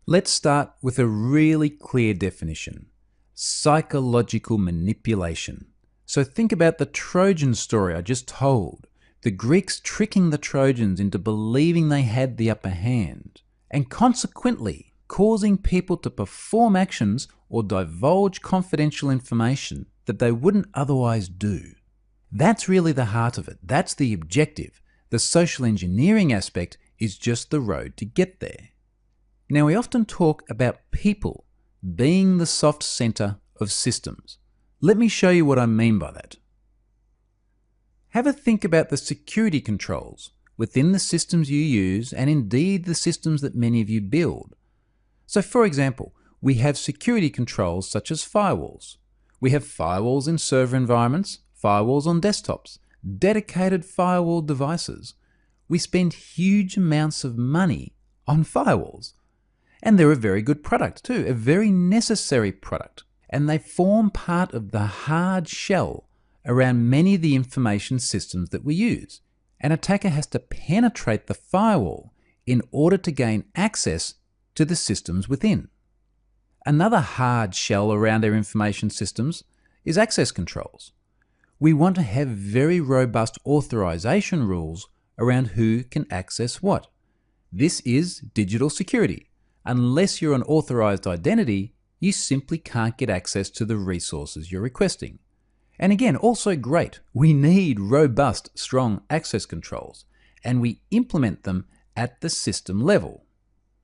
Let's start with a really clear definition: psychological manipulation. So think about the Trojan story I just told. The Greeks tricking the Trojans into believing they had the upper hand, and consequently causing people to perform actions or divulge confidential information that they wouldn't otherwise do. That's really the heart of it. That's the objective. The social engineering aspect is just the road to get there. Now, we often talk about people being the soft center of systems. Let me show you what I mean by that. Have a think about the security controls within the systems you use, and indeed the systems that many of you build. So for example, we have security controls such as firewalls. We have firewalls in server environments, firewalls on desktops, dedicated firewall devices. We spend huge amounts of money on firewalls. And they're a very good product too, a very necessary product. And they form part of the hard shell around many of the information systems that we use. An attacker has to penetrate the firewall in order to gain access to the systems within. Another hard shell around our information systems is access controls. We want to have very robust authorization rules around who can access what. This is digital security. Unless you're an authorized identity, you simply can't get access to the resources you're requesting. And again, also great, we need robust, strong access controls, and we implement them at the system level.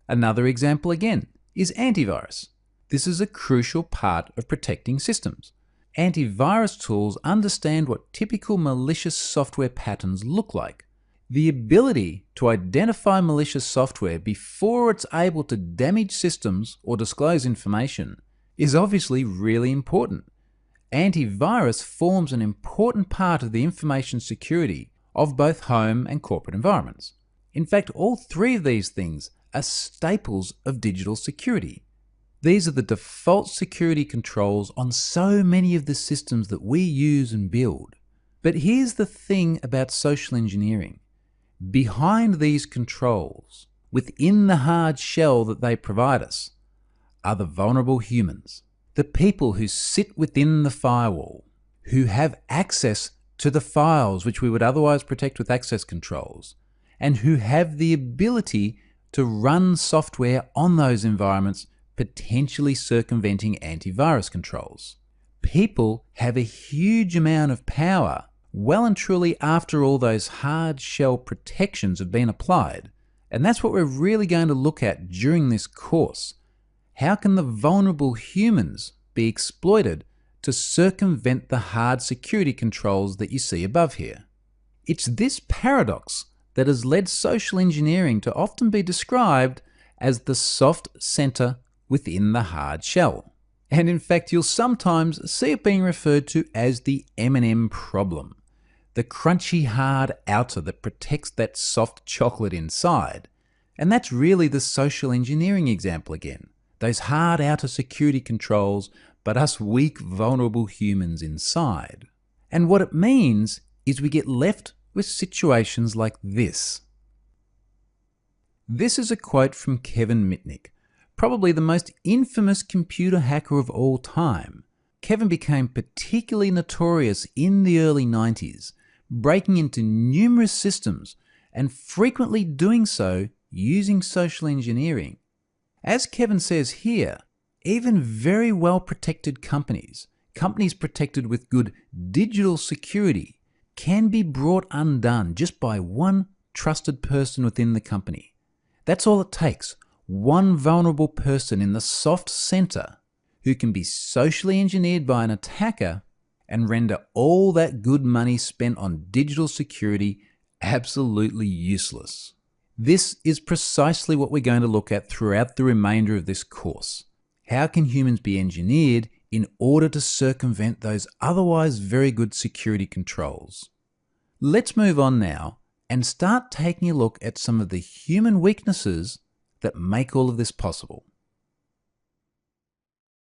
Another example again is antivirus. This is a crucial part of protecting systems. Antivirus tools understand what typical malicious software patterns look like. The ability to identify malicious software before it's able to damage systems or disclose information is obviously really important. Antivirus forms an important part of the information security of both home and corporate environments. In fact, all three of these things are staples of digital security. These are the default security controls on so many of the systems that we use and build. But here's the thing about social engineering. Behind these controls, within the hard shell that they provide us, are the vulnerable humans, the people who sit within the firewall, who have access to the files which we would otherwise protect with access controls, and who have the ability to run software on those environments, potentially circumventing antivirus controls. People have a huge amount of power well and truly after all those hard shell protections have been applied. And that's what we're really going to look at during this course. How can the vulnerable humans be exploited to circumvent the hard security controls that you see above here? It's this paradox that has led social engineering to often be described as the soft center within the hard shell. And in fact, you'll sometimes see it being referred to as the M&M problem. The crunchy hard outer that protects that soft chocolate inside. And that's really the social engineering example again. Those hard outer security controls, but us weak, vulnerable humans inside. And what it means is we get left with situations like this. This is a quote from Kevin Mitnick, probably the most infamous computer hacker of all time. Kevin became particularly notorious in the early 90s, breaking into numerous systems and frequently doing so using social engineering. As Kevin says here, even very well protected companies protected with good digital security, can be brought undone just by one trusted person within the company. That's all it takes. One vulnerable person in the soft center who can be socially engineered by an attacker and render all that good money spent on digital security absolutely useless. This is precisely what we're going to look at throughout the remainder of this course. How can humans be engineered in order to circumvent those otherwise very good security controls? Let's move on now and start taking a look at some of the human weaknesses that make all of this possible.